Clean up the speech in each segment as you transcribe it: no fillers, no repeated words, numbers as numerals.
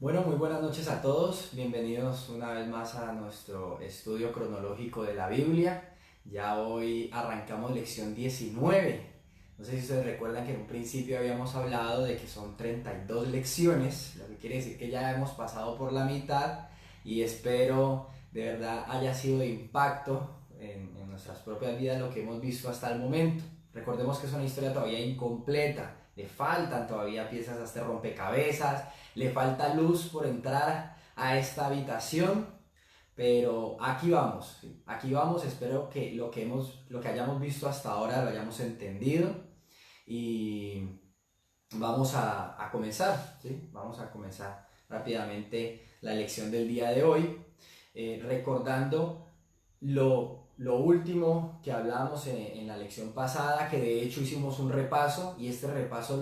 Bueno, muy buenas noches a todos. Bienvenidos una vez más a nuestro estudio cronológico de la Biblia. Ya hoy arrancamos lección 19. No sé si ustedes recuerdan que en un principio habíamos hablado de que son 32 lecciones, lo que quiere decir que ya hemos pasado por la mitad y espero de verdad haya sido de impacto en nuestras propias vidas lo que hemos visto hasta el momento. Recordemos que es una historia todavía incompleta, le faltan todavía piezas a este rompecabezas, le falta luz por entrar a esta habitación, pero aquí vamos, ¿sí? Aquí vamos, espero que lo que hayamos visto hasta ahora lo hayamos entendido y vamos a comenzar, ¿sí? Vamos a comenzar rápidamente la lección del día de hoy, recordando lo último que hablábamos en la lección pasada, que de hecho hicimos un repaso y este repaso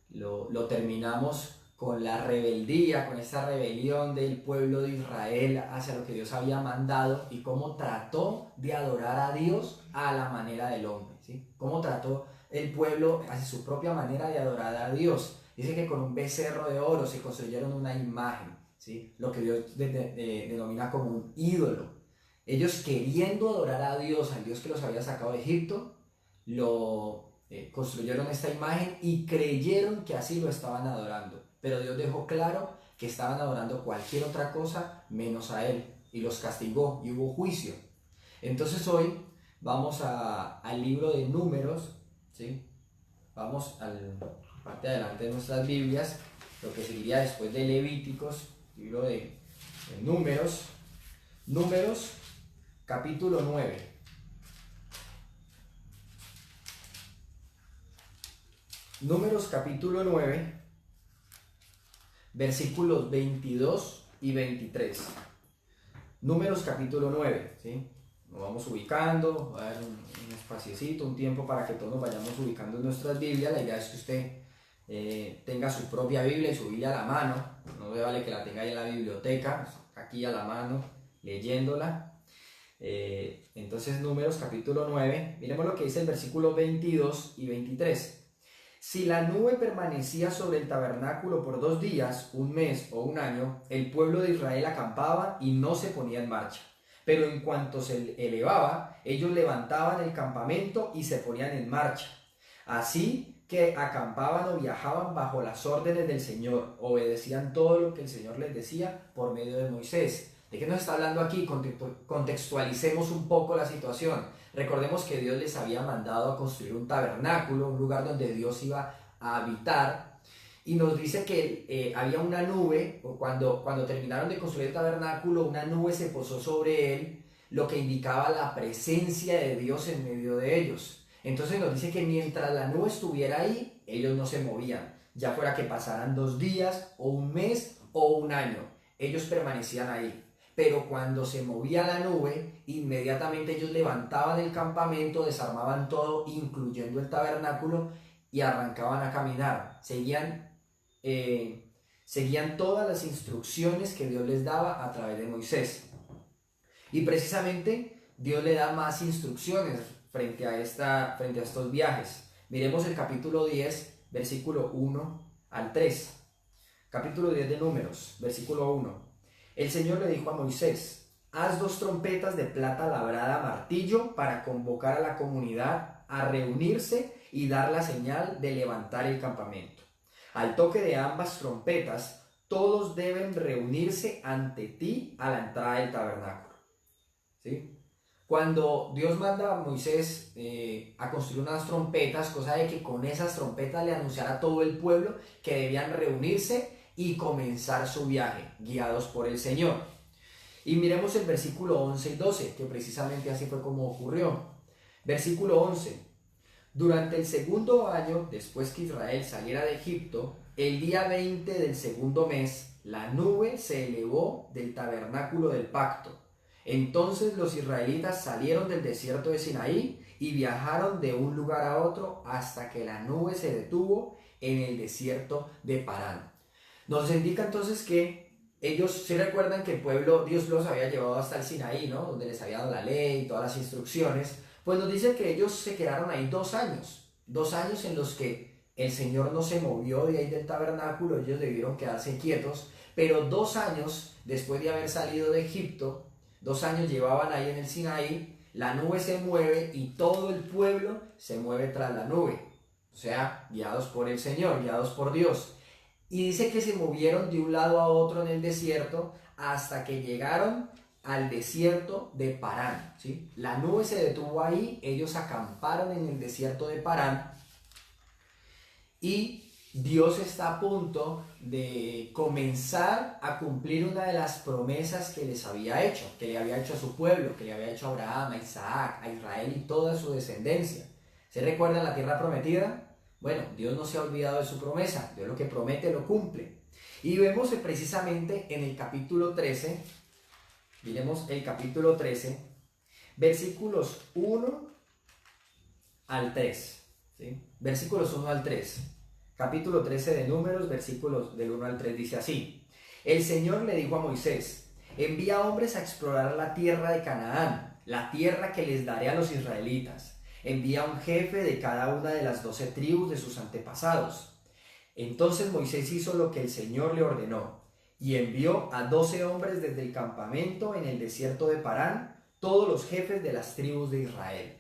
lo terminamos con la rebeldía, con esta rebelión del pueblo de Israel hacia lo que Dios había mandado y cómo trató de adorar a Dios a la manera del hombre, ¿sí? Cómo trató el pueblo hacia su propia manera de adorar a Dios. Dice que con un becerro de oro se construyeron una imagen, ¿sí? Lo que Dios denomina como un ídolo. Ellos queriendo adorar a Dios, al Dios que los había sacado de Egipto, construyeron esta imagen y creyeron que así lo estaban adorando. Pero Dios dejó claro que estaban adorando cualquier otra cosa menos a Él y los castigó y hubo juicio. Entonces hoy vamos al libro de Números, ¿sí? Vamos a la parte de adelante de nuestras Biblias, lo que seguiría después de Levíticos, libro de Números, Números capítulo 9. Números capítulo 9, versículos 22 y 23. Números capítulo 9, ¿sí? Nos vamos ubicando, va a dar un espaciecito, un tiempo para que todos nos vayamos ubicando en nuestras Biblias. La idea es que usted tenga su propia Biblia y su Biblia a la mano. No me vale que la tenga ahí en la biblioteca, aquí a la mano, leyéndola. Entonces, Números capítulo 9, miremos lo que dice el versículo 22 y 23. Si la nube permanecía sobre el tabernáculo por 2 días, un mes o un año, el pueblo de Israel acampaba y no se ponía en marcha. Pero en cuanto se elevaba, ellos levantaban el campamento y se ponían en marcha. Así que acampaban o viajaban bajo las órdenes del Señor, obedecían todo lo que el Señor les decía por medio de Moisés. ¿De qué nos está hablando aquí? Contextualicemos un poco la situación. Recordemos que Dios les había mandado a construir un tabernáculo, un lugar donde Dios iba a habitar. Y nos dice que había una nube, cuando terminaron de construir el tabernáculo, una nube se posó sobre él, lo que indicaba la presencia de Dios en medio de ellos. Entonces nos dice que mientras la nube estuviera ahí, ellos no se movían, ya fuera que pasaran 2 días o un mes o un año, ellos permanecían ahí. Pero cuando se movía la nube, inmediatamente ellos levantaban el campamento, desarmaban todo, incluyendo el tabernáculo, y arrancaban a caminar. Seguían todas las instrucciones que Dios les daba a través de Moisés. Y precisamente Dios le da más instrucciones frente a estos viajes. Miremos el capítulo 10, versículo 1 al 3. Capítulo 10 de Números, versículo 1. El Señor le dijo a Moisés: haz 2 trompetas de plata labrada a martillo para convocar a la comunidad a reunirse y dar la señal de levantar el campamento. Al toque de ambas trompetas, todos deben reunirse ante ti a la entrada del tabernáculo. ¿Sí? Cuando Dios manda a Moisés a construir unas trompetas, cosa de que con esas trompetas le anunciara a todo el pueblo que debían reunirse y comenzar su viaje, guiados por el Señor. Y miremos el versículo 11 y 12, que precisamente así fue como ocurrió. Versículo 11. Durante el segundo año, después que Israel saliera de Egipto, el día 20 del segundo mes, la nube se elevó del tabernáculo del pacto. Entonces los israelitas salieron del desierto de Sinaí y viajaron de un lugar a otro hasta que la nube se detuvo en el desierto de Parán. Nos indica entonces que ellos sí recuerdan que el pueblo, Dios los había llevado hasta el Sinaí, ¿no? Donde les había dado la ley y todas las instrucciones. Pues nos dice que ellos se quedaron ahí 2 años. 2 años en los que el Señor no se movió de ahí del tabernáculo, ellos debieron quedarse quietos, pero 2 años después de haber salido de Egipto, 2 años llevaban ahí en el Sinaí, la nube se mueve y todo el pueblo se mueve tras la nube, o sea, guiados por el Señor, guiados por Dios. Y dice que se movieron de un lado a otro en el desierto hasta que llegaron al desierto de Parán, ¿sí? La nube se detuvo ahí, ellos acamparon en el desierto de Parán y Dios está a punto de comenzar a cumplir una de las promesas que les había hecho, que le había hecho a su pueblo, que le había hecho a Abraham, a Isaac, a Israel y toda su descendencia. ¿Se recuerdan la tierra prometida? Bueno, Dios no se ha olvidado de su promesa, Dios lo que promete lo cumple. Y vemos precisamente en el capítulo 13, miremos el capítulo 13, versículos 1 al 3, ¿sí? Versículos 1 al 3. Capítulo 13 de Números, versículos del 1 al 3 dice así: El Señor le dijo a Moisés: envía hombres a explorar la tierra de Canaán, la tierra que les daré a los israelitas. Envía un jefe de cada una de las 12 tribus de sus antepasados. Entonces Moisés hizo lo que el Señor le ordenó y envió a 12 hombres desde el campamento en el desierto de Parán, todos los jefes de las tribus de Israel.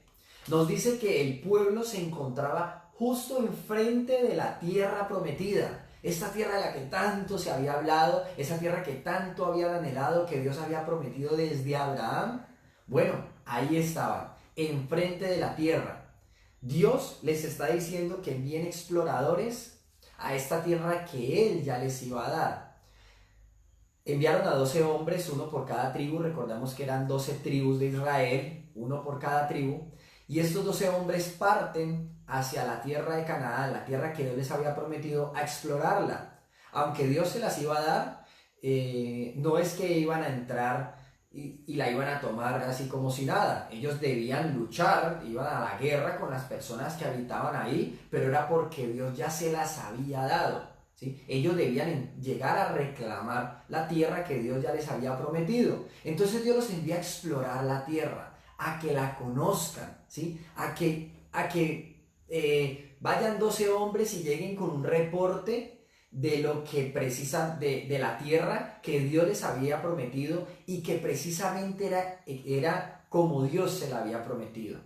Nos dice que el pueblo se encontraba justo enfrente de la tierra prometida, esta tierra de la que tanto se había hablado, esa tierra que tanto habían anhelado, que Dios había prometido desde Abraham. Bueno, ahí estaban, enfrente de la tierra. Dios les está diciendo que envíen exploradores a esta tierra que Él ya les iba a dar. Enviaron a 12 hombres, uno por cada tribu. Recordamos que eran 12 tribus de Israel, uno por cada tribu. Y estos 12 hombres parten hacia la tierra de Canaán, la tierra que Dios les había prometido, a explorarla. Aunque Dios se las iba a dar, no es que iban a entrar y la iban a tomar así como si nada. Ellos debían luchar, iban a la guerra con las personas que habitaban ahí, pero era porque Dios ya se las había dado, ¿sí? Ellos debían llegar a reclamar la tierra que Dios ya les había prometido. Entonces Dios los envía a explorar la tierra, a que la conozcan, ¿sí? A que vayan 12 hombres y lleguen con un reporte de lo que precisan, de la tierra que Dios les había prometido y que precisamente era como Dios se la había prometido.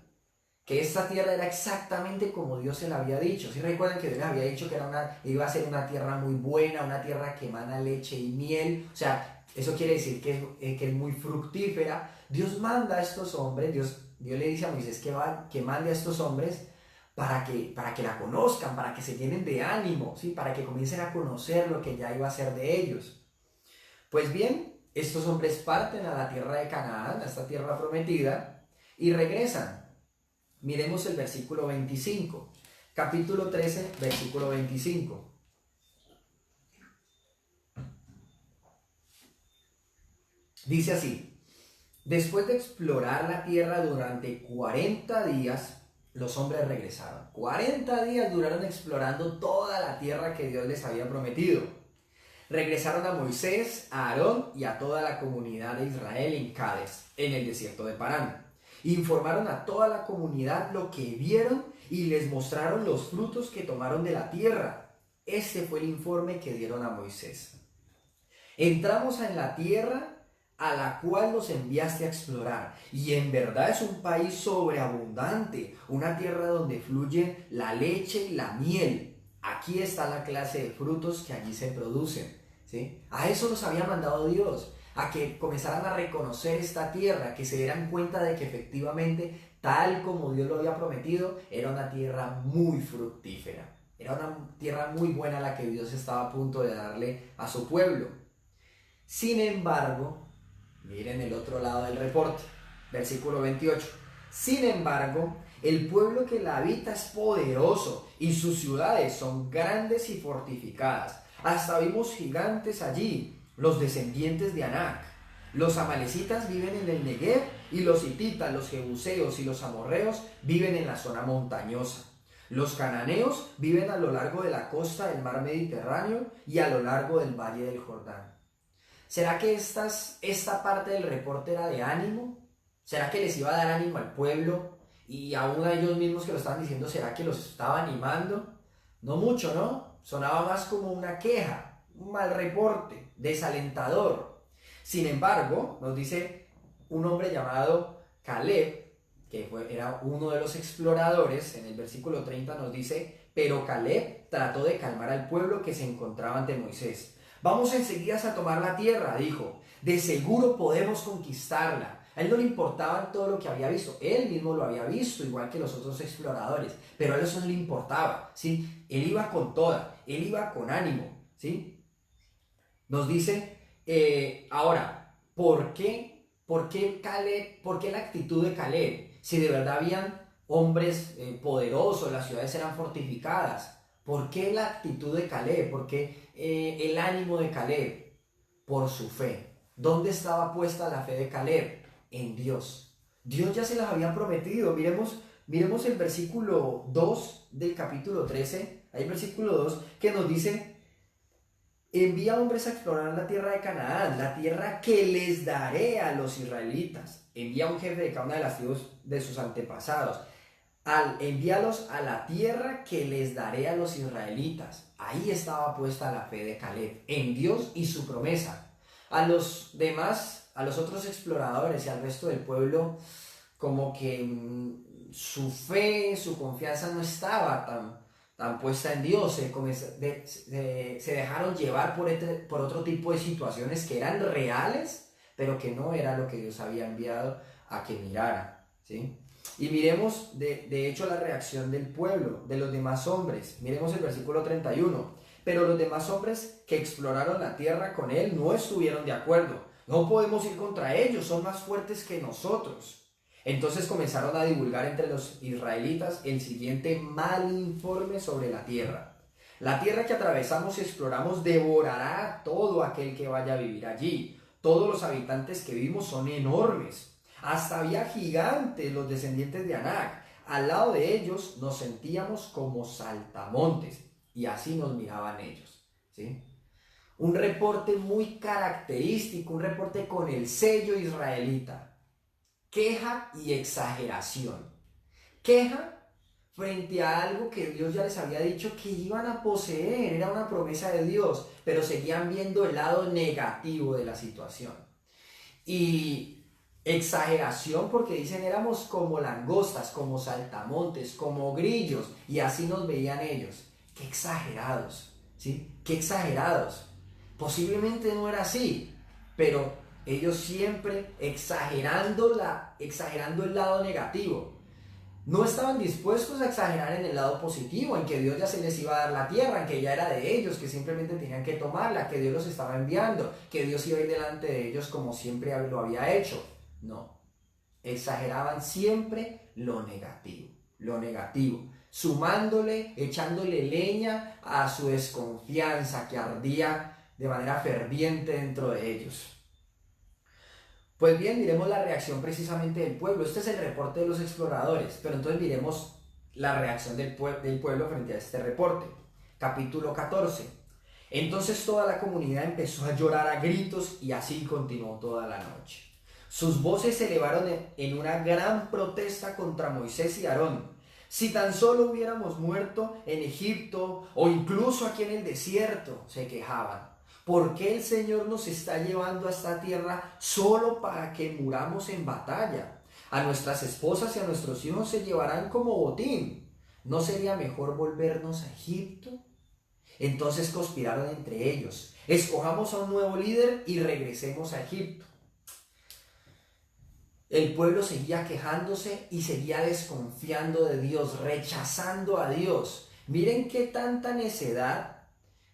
Que esta tierra era exactamente como Dios se la había dicho. ¿Sí recuerdan que Dios les había dicho que iba a ser una tierra muy buena, una tierra que emana leche y miel? O sea, eso quiere decir que es muy fructífera. Dios manda a estos hombres, Dios le dice a Moisés que mande a estos hombres para que la conozcan, para que se llenen de ánimo, ¿sí? Para que comiencen a conocer lo que ya iba a ser de ellos. Pues bien, estos hombres parten a la tierra de Canaán, a esta tierra prometida, y regresan. Miremos el versículo 25, capítulo 13, versículo 25. Dice así: después de explorar la tierra durante 40 días, los hombres regresaron. 40 días duraron explorando toda la tierra que Dios les había prometido. Regresaron a Moisés, a Aarón y a toda la comunidad de Israel en Cades, en el desierto de Parán. Informaron a toda la comunidad lo que vieron y les mostraron los frutos que tomaron de la tierra. Este fue el informe que dieron a Moisés. Entramos en la tierra a la cual nos enviaste a explorar, y en verdad es un país sobreabundante, una tierra donde fluyen la leche y la miel. Aquí está la clase de frutos que allí se producen, ¿sí? A eso los había mandado Dios, a que comenzaran a reconocer esta tierra, que se dieran cuenta de que efectivamente, tal como Dios lo había prometido, era una tierra muy fructífera, era una tierra muy buena la que Dios estaba a punto de darle a su pueblo. Sin embargo, miren el otro lado del reporte, versículo 28. Sin embargo, el pueblo que la habita es poderoso y sus ciudades son grandes y fortificadas. Hasta vimos gigantes allí, los descendientes de Anac. Los amalecitas viven en el Negev y los hititas, los jebuseos y los amorreos viven en la zona montañosa. Los cananeos viven a lo largo de la costa del mar Mediterráneo y a lo largo del valle del Jordán. ¿Será que esta parte del reporte era de ánimo? ¿Será que les iba a dar ánimo al pueblo? Y aún a ellos mismos que lo estaban diciendo, ¿será que los estaba animando? No mucho, ¿no? Sonaba más como una queja, un mal reporte, desalentador. Sin embargo, nos dice un hombre llamado Caleb, que era uno de los exploradores, en el versículo 30 nos dice, pero Caleb trató de calmar al pueblo que se encontraba ante Moisés. Vamos enseguida a tomar la tierra, dijo, de seguro podemos conquistarla. A él no le importaba todo lo que había visto, él mismo lo había visto, igual que los otros exploradores, pero a él eso no le importaba, ¿sí? Él iba con toda, él iba con ánimo, ¿sí? Nos dice, ahora, ¿por qué la actitud de Caleb? Si de verdad habían hombres poderosos, las ciudades eran fortificadas, ¿por qué la actitud de Caleb? ¿Por qué el ánimo de Caleb? Por su fe. ¿Dónde estaba puesta la fe de Caleb? En Dios. Dios ya se las había prometido. Miremos el versículo 2 del capítulo 13. Hay versículo 2 que nos dice, envía hombres a explorar la tierra de Canaán, la tierra que les daré a los israelitas. Envía un jefe de cada una de las tribus de sus antepasados. Envíalos a la tierra que les daré a los israelitas. Ahí estaba puesta la fe de Caleb, en Dios y su promesa. A los demás, a los otros exploradores y al resto del pueblo, como que su fe, su confianza no estaba tan puesta en Dios, se dejaron llevar por otro tipo de situaciones que eran reales, pero que no era lo que Dios había enviado a que mirara, ¿sí? Y miremos de hecho la reacción del pueblo, de los demás hombres. Miremos el versículo 31. Pero los demás hombres que exploraron la tierra con él no estuvieron de acuerdo. No podemos ir contra ellos, son más fuertes que nosotros. Entonces comenzaron a divulgar entre los israelitas el siguiente mal informe sobre la tierra. La tierra que atravesamos y exploramos devorará a todo aquel que vaya a vivir allí. Todos los habitantes que vimos son enormes. Hasta había gigantes, los descendientes de Anac. Al lado de ellos nos sentíamos como saltamontes y así nos miraban ellos, ¿sí? Un reporte muy característico, un reporte con el sello israelita. Queja y exageración. Queja frente a algo que Dios ya les había dicho que iban a poseer, era una promesa de Dios, pero seguían viendo el lado negativo de la situación. Y exageración porque dicen éramos como langostas, como saltamontes, como grillos, y así nos veían ellos. Qué exagerados, ¿sí? Qué exagerados. Posiblemente no era así, pero ellos siempre exagerando el lado negativo. No estaban dispuestos a exagerar en el lado positivo, en que Dios ya se les iba a dar la tierra, en que ya era de ellos, que simplemente tenían que tomarla, que Dios los estaba enviando, que Dios iba a ir delante de ellos como siempre lo había hecho. No, exageraban siempre lo negativo, sumándole, echándole leña a su desconfianza que ardía de manera ferviente dentro de ellos. Pues bien, miremos la reacción precisamente del pueblo. Este es el reporte de los exploradores, pero entonces miremos la reacción del pueblo frente a este reporte. Capítulo 14. Entonces toda la comunidad empezó a llorar a gritos y así continuó toda la noche. Sus voces se elevaron en una gran protesta contra Moisés y Aarón. Si tan solo hubiéramos muerto en Egipto o incluso aquí en el desierto, se quejaban. ¿Por qué el Señor nos está llevando a esta tierra solo para que muramos en batalla? A nuestras esposas y a nuestros hijos se llevarán como botín. ¿No sería mejor volvernos a Egipto? Entonces conspiraron entre ellos. Escojamos a un nuevo líder y regresemos a Egipto. El pueblo seguía quejándose y seguía desconfiando de Dios, rechazando a Dios. Miren qué tanta necedad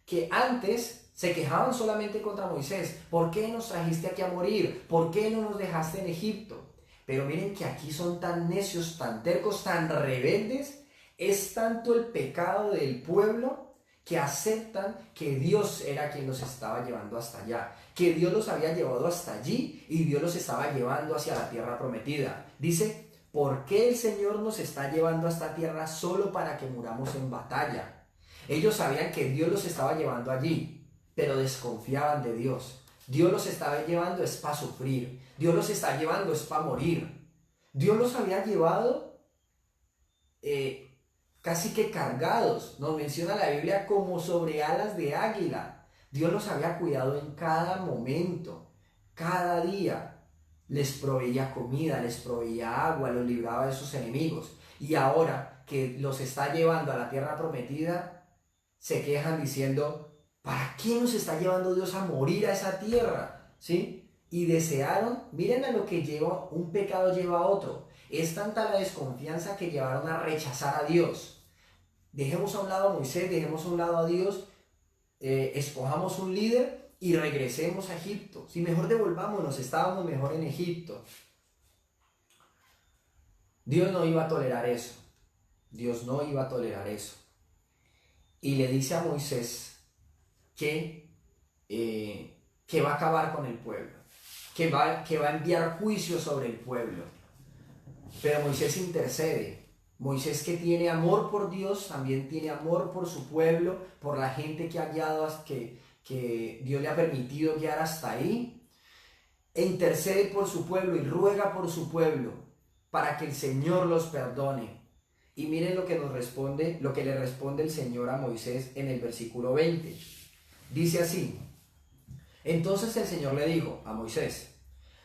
que antes se quejaban solamente contra Moisés. ¿Por qué nos trajiste aquí a morir? ¿Por qué no nos dejaste en Egipto? Pero miren que aquí son tan necios, tan tercos, tan rebeldes. Es tanto el pecado del pueblo que aceptan que Dios era quien los estaba llevando hasta allá, que Dios los había llevado hasta allí y Dios los estaba llevando hacia la tierra prometida. Dice, ¿por qué el Señor nos está llevando a esta tierra solo para que muramos en batalla? Ellos sabían que Dios los estaba llevando allí, pero desconfiaban de Dios. Dios los estaba llevando es para sufrir. Dios los está llevando es para morir. Dios los había llevado casi que cargados. Nos menciona la Biblia como sobre alas de águila. Dios los había cuidado en cada momento, cada día. Les proveía comida, les proveía agua, los libraba de sus enemigos. Y ahora que los está llevando a la tierra prometida, se quejan diciendo, ¿para qué nos está llevando Dios a morir a esa tierra? ¿Sí? Y desearon, miren a lo que lleva, un pecado lleva a otro. Es tanta la desconfianza que llevaron a rechazar a Dios. Dejemos a un lado a Moisés, dejemos a un lado a Dios, escojamos un líder y regresemos a Egipto. Si mejor devolvámonos, estábamos mejor en Egipto. Dios no iba a tolerar eso. Dios no iba a tolerar eso. Y le dice a Moisés que va a acabar con el pueblo, que va a enviar juicio sobre el pueblo. Pero Moisés intercede. Moisés, que tiene amor por Dios, también tiene amor por su pueblo, por la gente que ha guiado, que Dios le ha permitido guiar hasta ahí, e intercede por su pueblo y ruega por su pueblo para que el Señor los perdone. Y miren lo que nos responde, lo que le responde el Señor a Moisés en el versículo 20. Dice así: entonces el Señor le dijo a Moisés,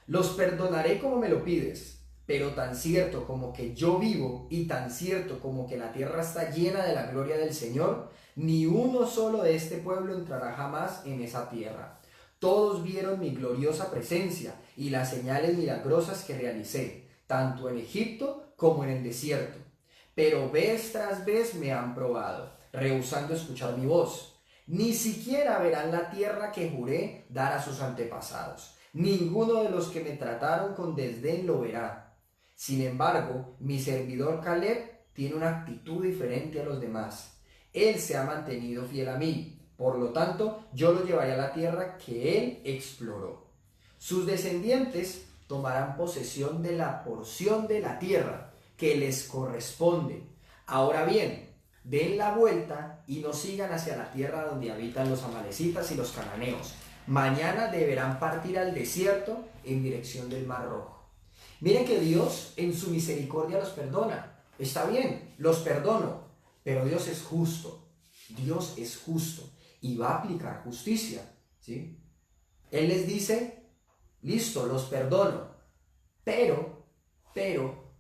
los perdonaré como me lo pides, pero tan cierto como que yo vivo y tan cierto como que la tierra está llena de la gloria del Señor, ni uno solo de este pueblo entrará jamás en esa tierra. Todos vieron mi gloriosa presencia y las señales milagrosas que realicé, tanto en Egipto como en el desierto. Pero vez tras vez me han probado, rehusando escuchar mi voz. Ni siquiera verán la tierra que juré dar a sus antepasados. Ninguno de los que me trataron con desdén lo verá. Sin embargo, mi servidor Caleb tiene una actitud diferente a los demás. Él se ha mantenido fiel a mí. Por lo tanto, yo lo llevaré a la tierra que él exploró. Sus descendientes tomarán posesión de la porción de la tierra que les corresponde. Ahora bien, den la vuelta y no sigan hacia la tierra donde habitan los amalecitas y los cananeos. Mañana deberán partir al desierto en dirección del Mar Rojo. Miren que Dios en su misericordia los perdona. Está bien, los perdono, pero Dios es justo. Dios es justo y va a aplicar justicia, ¿sí? Él les dice, listo, los perdono, pero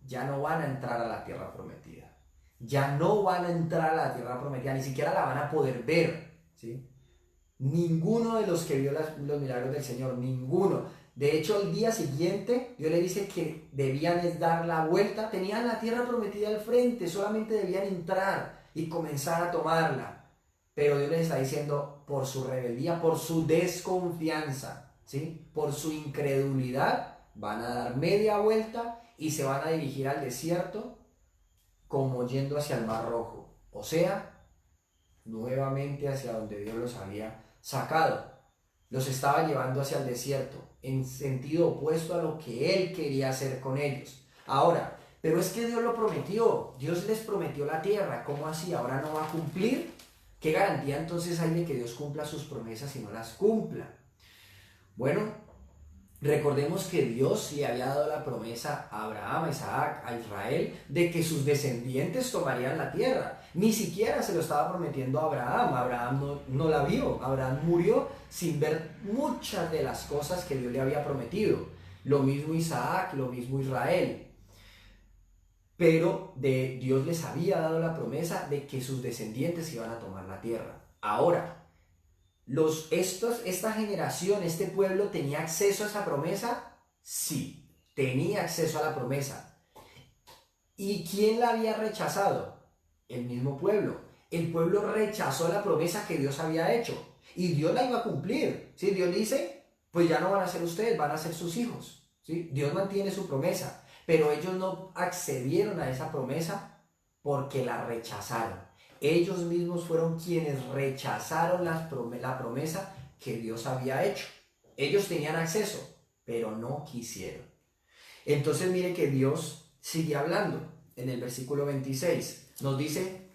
ya no van a entrar a la tierra prometida. Ya no van a entrar a la tierra prometida, ni siquiera la van a poder ver, ¿sí? Ninguno de los que vio los milagros del Señor, ninguno. De hecho, el día siguiente, Dios le dice que debían dar la vuelta, tenían la tierra prometida al frente, solamente debían entrar y comenzar a tomarla. Pero Dios les está diciendo, por su rebeldía, por su desconfianza, ¿sí? Por su incredulidad, van a dar media vuelta y se van a dirigir al desierto como yendo hacia el Mar Rojo. O sea, nuevamente hacia donde Dios los había sacado. Los estaba llevando hacia el desierto, en sentido opuesto a lo que Él quería hacer con ellos. Ahora, pero es que Dios lo prometió, Dios les prometió la tierra, ¿cómo así? ¿Ahora no va a cumplir? ¿Qué garantía entonces hay de que Dios cumpla sus promesas y no las cumpla? Bueno, recordemos que Dios le había dado la promesa a Abraham, a Isaac, a Israel, de que sus descendientes tomarían la tierra. Ni siquiera se lo estaba prometiendo a Abraham. Abraham no la vio. Abraham murió sin ver muchas de las cosas que Dios le había prometido. Lo mismo Isaac, lo mismo Israel. Pero Dios les había dado la promesa de que sus descendientes iban a tomar la tierra. Ahora, esta generación, este pueblo, ¿tenía acceso a esa promesa? Sí, tenía acceso a la promesa. ¿Y quién la había rechazado? El mismo pueblo. El pueblo rechazó la promesa que Dios había hecho. Y Dios la iba a cumplir. ¿Sí? Dios dice, pues ya no van a ser ustedes, van a ser sus hijos. ¿Sí? Dios mantiene su promesa. Pero ellos no accedieron a esa promesa porque la rechazaron. Ellos mismos fueron quienes rechazaron la promesa que Dios había hecho. Ellos tenían acceso, pero no quisieron. Entonces mire que Dios sigue hablando en el versículo 26. Nos dice,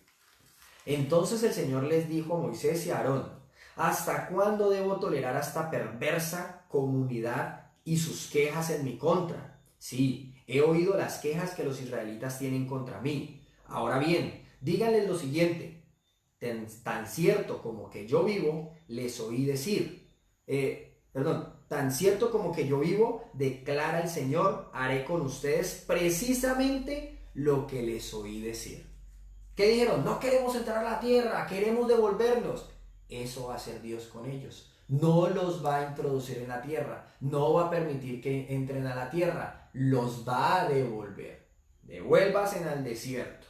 entonces el Señor les dijo a Moisés y a Aarón, ¿hasta cuándo debo tolerar a esta perversa comunidad y sus quejas en mi contra? Sí, he oído las quejas que los israelitas tienen contra mí. Ahora bien, díganles lo siguiente: tan cierto como que yo vivo, les oí decir, tan cierto como que yo vivo, declara el Señor, haré con ustedes precisamente lo que les oí decir. ¿Qué dijeron? No queremos entrar a la tierra, queremos devolvernos. Eso va a hacer Dios con ellos. No los va a introducir en la tierra, no va a permitir que entren a la tierra, los va a devolver. Devuélvanse al desierto.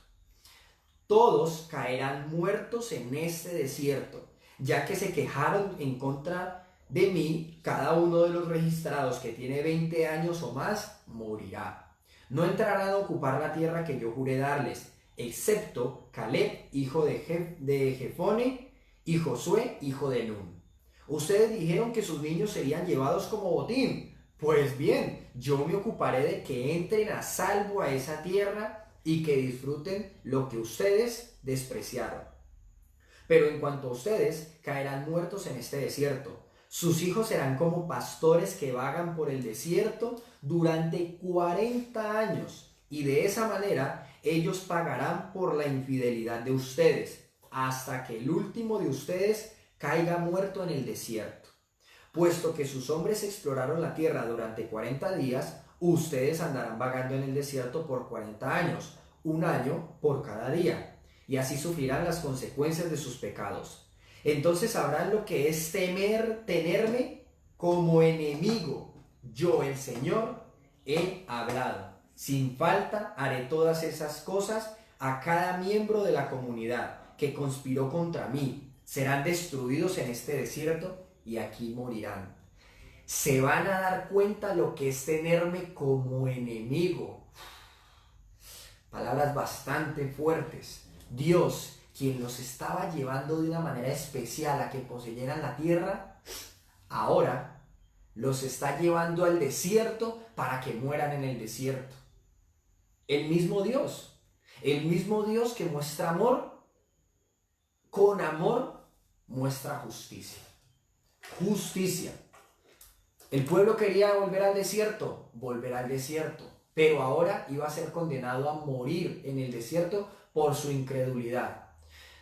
Todos caerán muertos en este desierto, ya que se quejaron en contra de mí. Cada uno de los registrados que tiene 20 años o más morirá. No entrarán a ocupar la tierra que yo juré darles, excepto Caleb, hijo de Jefone, y Josué, hijo de Nun. Ustedes dijeron que sus niños serían llevados como botín. Pues bien, yo me ocuparé de que entren a salvo a esa tierra y que disfruten lo que ustedes despreciaron. Pero en cuanto a ustedes, caerán muertos en este desierto. Sus hijos serán como pastores que vagan por el desierto durante 40 años, y de esa manera ellos pagarán por la infidelidad de ustedes, hasta que el último de ustedes caiga muerto en el desierto. Puesto que sus hombres exploraron la tierra durante 40 días, ustedes andarán vagando en el desierto por 40 años, un año por cada día, y así sufrirán las consecuencias de sus pecados. Entonces sabrán lo que es tenerme como enemigo. Yo, el Señor, he hablado. Sin falta haré todas esas cosas a cada miembro de la comunidad que conspiró contra mí. Serán destruidos en este desierto y aquí morirán. Se van a dar cuenta lo que es tenerme como enemigo. Palabras bastante fuertes. Dios, quien los estaba llevando de una manera especial a que poseyeran la tierra, ahora los está llevando al desierto para que mueran en el desierto. El mismo Dios que muestra amor, con amor muestra justicia. Justicia. El pueblo quería volver al desierto, volverá al desierto, pero ahora iba a ser condenado a morir en el desierto por su incredulidad.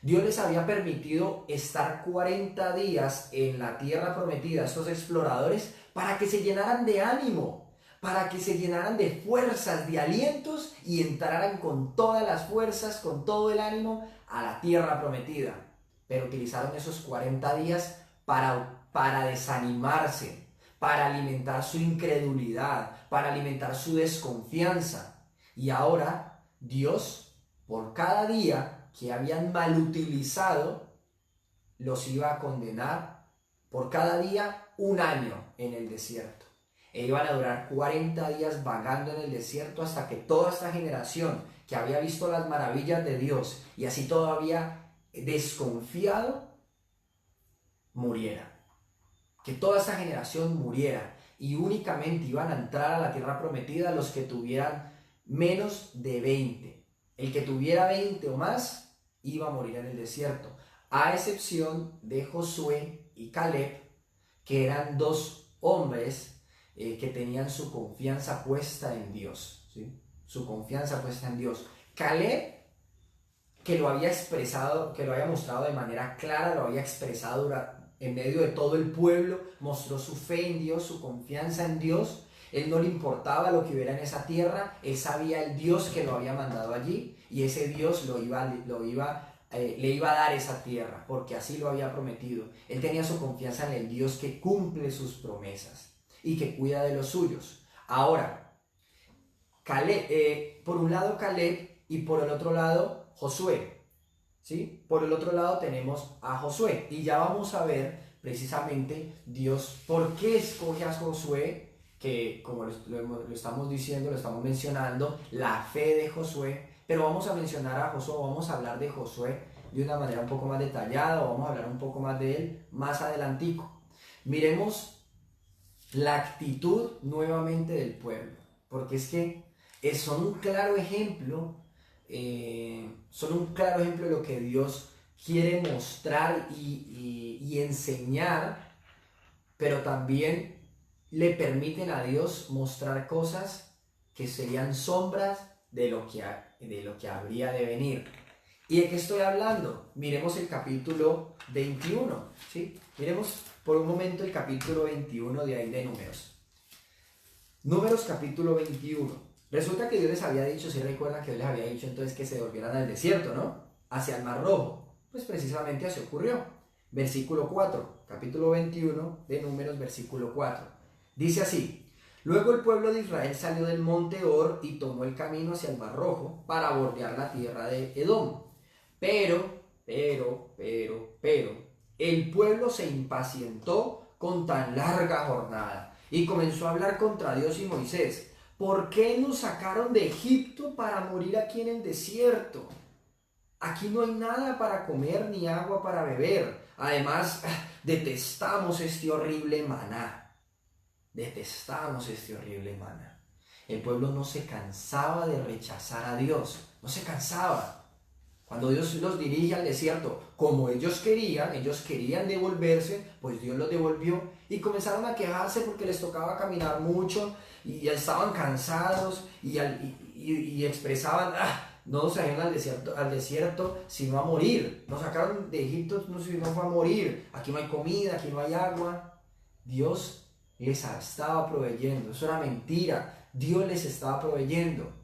Dios les había permitido estar 40 días en la tierra prometida a estos exploradores para que se llenaran de ánimo, para que se llenaran de fuerzas, de alientos y entraran con todas las fuerzas, con todo el ánimo a la tierra prometida. Pero utilizaron esos 40 días para desanimarse, para alimentar su incredulidad, para alimentar su desconfianza. Y ahora Dios, por cada día que habían mal utilizado, los iba a condenar por cada día un año en el desierto. E iban a durar 40 días vagando en el desierto hasta que toda esta generación que había visto las maravillas de Dios y así todavía desconfiado, muriera. Que toda esta generación muriera y únicamente iban a entrar a la tierra prometida los que tuvieran menos de 20. El que tuviera 20 o más iba a morir en el desierto, a excepción de Josué y Caleb, que eran dos hombres que tenían su confianza puesta en Dios, ¿sí? Su confianza puesta en Dios. Caleb, que lo había expresado, que lo había mostrado de manera clara, lo había expresado en medio de todo el pueblo, mostró su fe en Dios, su confianza en Dios. Él no le importaba lo que hubiera en esa tierra, él sabía el Dios que lo había mandado allí y ese Dios le iba a dar esa tierra porque así lo había prometido. Él tenía su confianza en el Dios que cumple sus promesas y que cuida de los suyos. Ahora, por un lado Caleb y por el otro lado Josué, ¿sí? Por el otro lado tenemos a Josué y ya vamos a ver precisamente Dios por qué escoge a Josué, que como lo estamos diciendo, lo estamos mencionando, la fe de Josué, pero vamos a mencionar a Josué, vamos a hablar de Josué de una manera un poco más detallada, o vamos a hablar un poco más de él más adelantico. Miremos la actitud nuevamente del pueblo, porque es que son un claro ejemplo, de lo que Dios quiere mostrar y enseñar, pero también le permiten a Dios mostrar cosas que serían sombras de lo que habría de venir. ¿Y de qué estoy hablando? Miremos el capítulo 21, ¿sí? Miremos por un momento el capítulo 21 de ahí de Números. Números capítulo 21. Resulta que Dios les había dicho, si recuerdan que Dios les había dicho entonces que se volvieran al desierto, ¿no? Hacia el Mar Rojo. Pues precisamente así ocurrió. Versículo 4, capítulo 21 de Números, versículo 4. Dice así: luego el pueblo de Israel salió del monte Hor y tomó el camino hacia el Mar Rojo para bordear la tierra de Edom. Pero, el pueblo se impacientó con tan larga jornada y comenzó a hablar contra Dios y Moisés. ¿Por qué nos sacaron de Egipto para morir aquí en el desierto? Aquí no hay nada para comer ni agua para beber. Además, detestamos este horrible maná. Detestamos este horrible maná. El pueblo no se cansaba de rechazar a Dios. No se cansaba. Cuando Dios los dirige al desierto, como ellos querían devolverse, pues Dios los devolvió y comenzaron a quejarse porque les tocaba caminar mucho y ya estaban cansados y expresaban, no nos trajeron al desierto sino a morir, nos sacaron de Egipto no sino fue a morir, aquí no hay comida, aquí no hay agua. Dios les estaba proveyendo, eso era mentira, Dios les estaba proveyendo.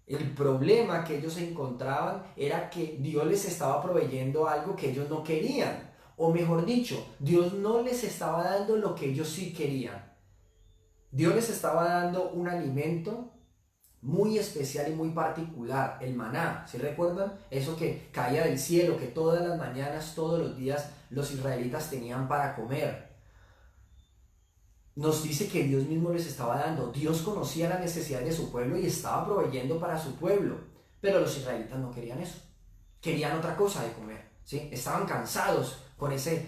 El problema que ellos encontraban era que Dios les estaba proveyendo algo que ellos no querían. O mejor dicho, Dios no les estaba dando lo que ellos sí querían. Dios les estaba dando un alimento muy especial y muy particular, el maná. ¿Sí recuerdan? Eso que caía del cielo, que todas las mañanas, todos los días, los israelitas tenían para comer. Nos dice que Dios mismo les estaba dando. Dios conocía la necesidad de su pueblo y estaba proveyendo para su pueblo. Pero los israelitas no querían eso. Querían otra cosa de comer, ¿sí? Estaban cansados con ese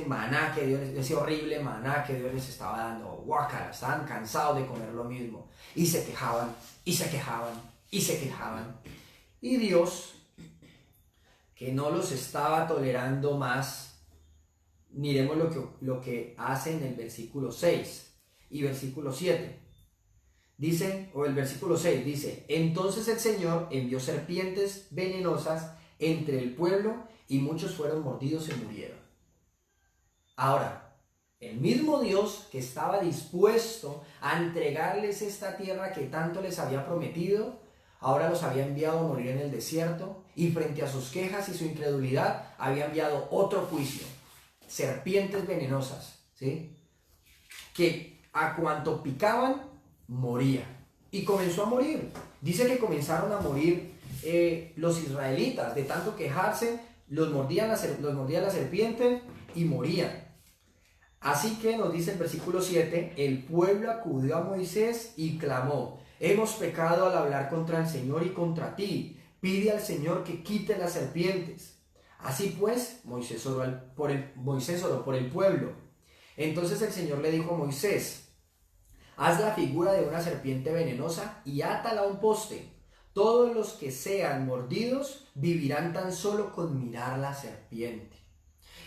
maná que Dios, ese horrible maná que Dios les estaba dando. Guácala, estaban cansados de comer lo mismo. Y se quejaban, y se quejaban, y se quejaban. Y Dios, que no los estaba tolerando más, miremos lo que hace en el versículo 6 y versículo 7. Dice, o el versículo 6 dice: entonces el Señor envió serpientes venenosas entre el pueblo y muchos fueron mordidos y murieron. Ahora, el mismo Dios que estaba dispuesto a entregarles esta tierra que tanto les había prometido, ahora los había enviado a morir en el desierto y frente a sus quejas y su incredulidad había enviado otro juicio. Serpientes venenosas, ¿sí? Que a cuanto picaban, moría. Y comenzó a morir. Dice que comenzaron a morir los israelitas, de tanto quejarse, los mordía la serpiente y morían. Así que nos dice el versículo 7, el pueblo acudió a Moisés y clamó: hemos pecado al hablar contra el Señor y contra ti. Pide al Señor que quite las serpientes. Así pues, Moisés oró por el pueblo. Entonces el Señor le dijo a Moisés: haz la figura de una serpiente venenosa y átala a un poste. Todos los que sean mordidos vivirán tan solo con mirar la serpiente.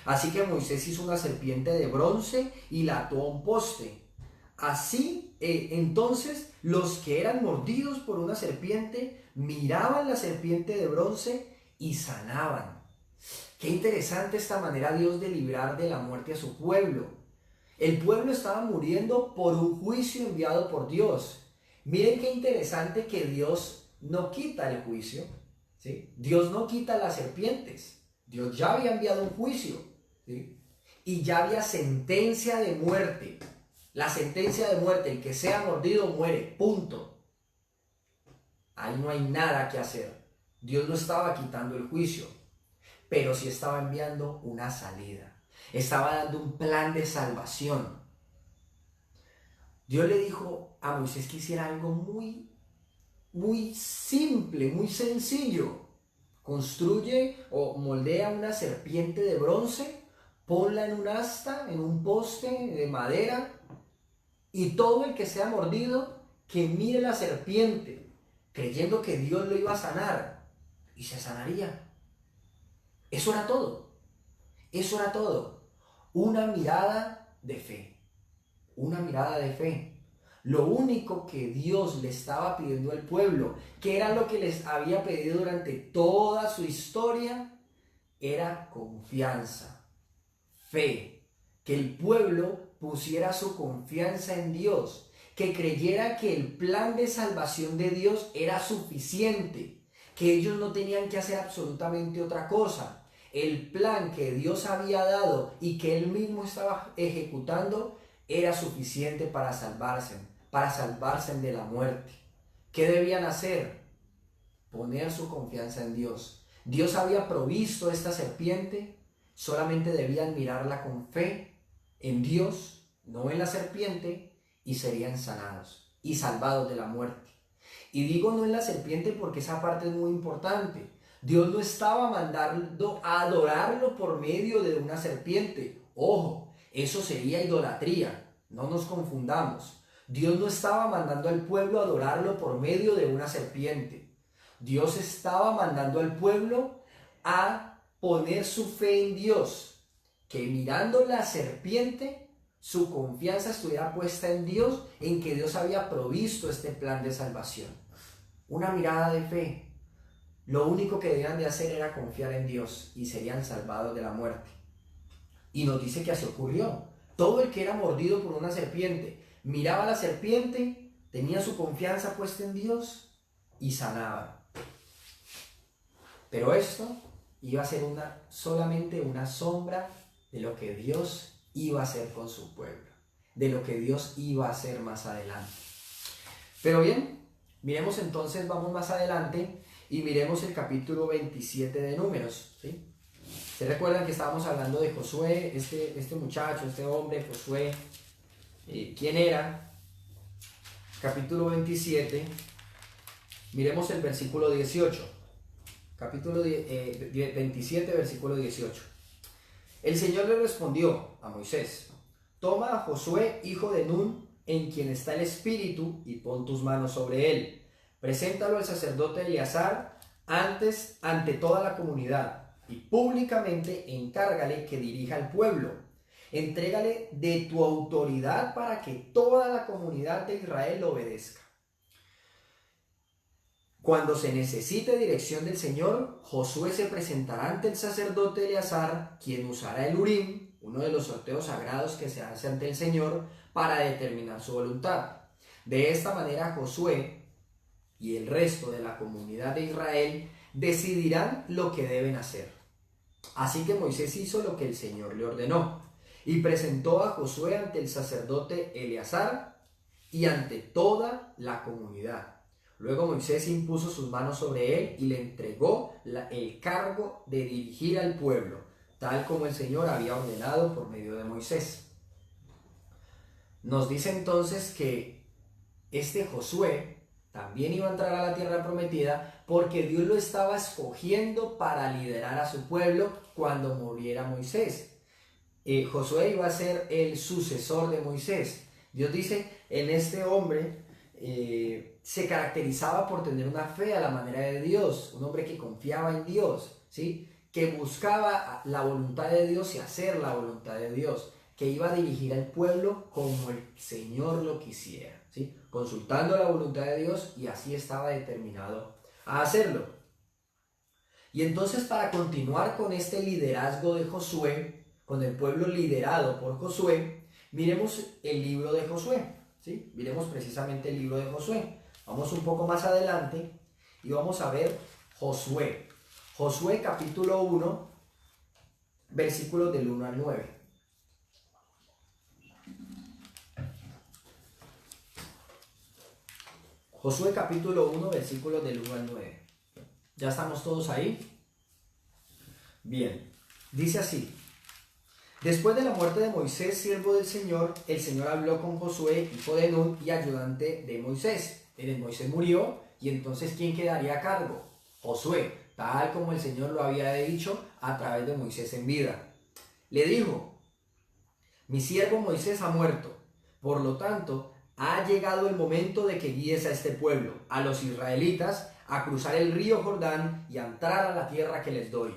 Así que Moisés hizo una serpiente de bronce y la ató a un poste. Así, entonces, los que eran mordidos por una serpiente miraban la serpiente de bronce y sanaban. Qué interesante esta manera Dios de librar de la muerte a su pueblo. El pueblo estaba muriendo por un juicio enviado por Dios. Miren qué interesante que Dios no quita el juicio, ¿sí? Dios no quita las serpientes. Dios ya había enviado un juicio, ¿sí? Y ya había sentencia de muerte. La sentencia de muerte, el que sea mordido muere, punto. Ahí no hay nada que hacer. Dios no estaba quitando el juicio, pero sí estaba enviando una salida. Estaba dando un plan de salvación. Dios le dijo a Moisés que hiciera algo muy simple, muy sencillo. Construye o moldea una serpiente de bronce, ponla en un asta, en un poste de madera, y todo el que sea mordido, que mire la serpiente, creyendo que Dios lo iba a sanar, y se sanaría. Eso era todo. Eso era todo. Una mirada de fe. Una mirada de fe. Lo único que Dios le estaba pidiendo al pueblo, que era lo que les había pedido durante toda su historia, era confianza, fe, que el pueblo pusiera su confianza en Dios, que creyera que el plan de salvación de Dios era suficiente, que ellos no tenían que hacer absolutamente otra cosa. El plan que Dios había dado y que Él mismo estaba ejecutando era suficiente para salvarse de la muerte. ¿Qué debían hacer? Poner su confianza en Dios. Dios había provisto esta serpiente, solamente debían mirarla con fe en Dios, no en la serpiente, y serían sanados y salvados de la muerte. Y digo no en la serpiente porque esa parte es muy importante. Dios no estaba mandando a adorarlo por medio de una serpiente. Ojo, eso sería idolatría, no nos confundamos. Dios no estaba mandando al pueblo a adorarlo por medio de una serpiente. Dios estaba mandando al pueblo a poner su fe en Dios, que mirando la serpiente, su confianza estuviera puesta en Dios, en que Dios había provisto este plan de salvación. Una mirada de fe. Lo único que debían de hacer era confiar en Dios y serían salvados de la muerte. Y nos dice que así ocurrió. Todo el que era mordido por una serpiente, miraba a la serpiente, tenía su confianza puesta en Dios y sanaba. Pero esto iba a ser solamente una sombra de lo que Dios iba a hacer con su pueblo, de lo que Dios iba a hacer más adelante. Pero bien, miremos entonces, vamos más adelante y miremos el capítulo 27 de Números, ¿sí? ¿Se recuerdan que estábamos hablando de Josué, este muchacho, este hombre, Josué? ¿Quién era? Capítulo 27, miremos el versículo 18. Capítulo 27, versículo 18. El Señor le respondió a Moisés: toma a Josué, hijo de Nun, en quien está el Espíritu, y pon tus manos sobre él. Preséntalo al sacerdote Eleazar ante toda la comunidad, y públicamente encárgale que dirija al pueblo. Entrégale de tu autoridad para que toda la comunidad de Israel lo obedezca. Cuando se necesite dirección del Señor, Josué se presentará ante el sacerdote Eleazar, quien usará el Urim, uno de los sorteos sagrados que se hace ante el Señor, para determinar su voluntad. De esta manera Josué y el resto de la comunidad de Israel decidirán lo que deben hacer. Así que Moisés hizo lo que el Señor le ordenó y presentó a Josué ante el sacerdote Eleazar y ante toda la comunidad. Luego Moisés impuso sus manos sobre él y le entregó el cargo de dirigir al pueblo, tal como el Señor había ordenado por medio de Moisés. Nos dice entonces que este Josué también iba a entrar a la tierra prometida porque Dios lo estaba escogiendo para liderar a su pueblo cuando muriera Moisés. Josué iba a ser el sucesor de Moisés. Dios dice, en este hombre se caracterizaba por tener una fe a la manera de Dios, un hombre que confiaba en Dios, ¿sí? Que buscaba la voluntad de Dios y hacer la voluntad de Dios, que iba a dirigir al pueblo como el Señor lo quisiera, ¿sí? Consultando la voluntad de Dios, y así estaba determinado a hacerlo. Y entonces, para continuar con este liderazgo de Josué, con el pueblo liderado por Josué, miremos el libro de Josué, ¿sí? Miremos precisamente el libro de Josué. Vamos un poco más adelante y vamos a ver Josué. Josué capítulo 1, versículos del 1 al 9. Josué capítulo 1, versículos del 1 al 9. ¿Ya estamos todos ahí? Bien, dice así: después de la muerte de Moisés, siervo del Señor, el Señor habló con Josué, hijo de Nun y ayudante de Moisés. Moisés murió, y entonces ¿quién quedaría a cargo? Josué, tal como el Señor lo había dicho a través de Moisés en vida. Le dijo: mi siervo Moisés ha muerto, por lo tanto, ha llegado el momento de que guíes a este pueblo, a los israelitas, a cruzar el río Jordán y a entrar a la tierra que les doy.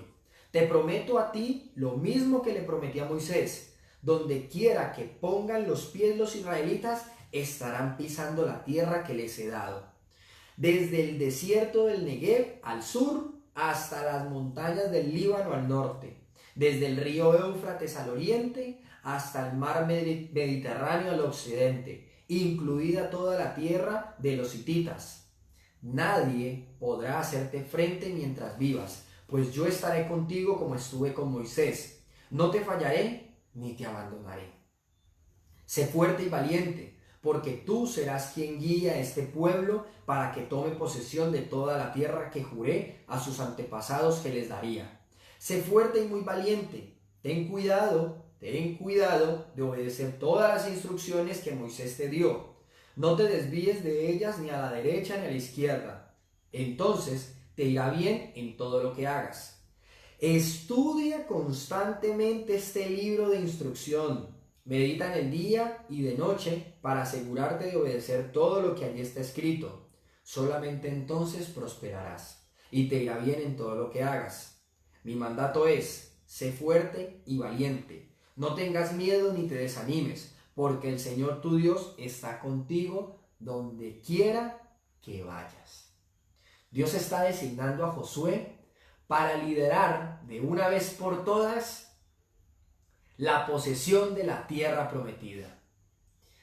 Te prometo a ti lo mismo que le prometí a Moisés: donde quiera que pongan los pies los israelitas, estarán pisando la tierra que les he dado. Desde el desierto del Negev al sur hasta las montañas del Líbano al norte, desde el río Éufrates al oriente hasta el mar Mediterráneo al occidente, incluida toda la tierra de los hititas. Nadie podrá hacerte frente mientras vivas, pues yo estaré contigo como estuve con Moisés. No te fallaré ni te abandonaré. Sé fuerte y valiente, porque tú serás quien guíe a este pueblo para que tome posesión de toda la tierra que juré a sus antepasados que les daría. Sé fuerte y muy valiente. Ten cuidado de obedecer todas las instrucciones que Moisés te dio. No te desvíes de ellas ni a la derecha ni a la izquierda. Entonces te irá bien en todo lo que hagas. Estudia constantemente este libro de instrucción. Medita en el día y de noche para asegurarte de obedecer todo lo que allí está escrito. Solamente entonces prosperarás y te irá bien en todo lo que hagas. Mi mandato es: sé fuerte y valiente. No tengas miedo ni te desanimes, porque el Señor tu Dios está contigo donde quiera que vayas. Dios está designando a Josué para liderar de una vez por todas la posesión de la tierra prometida.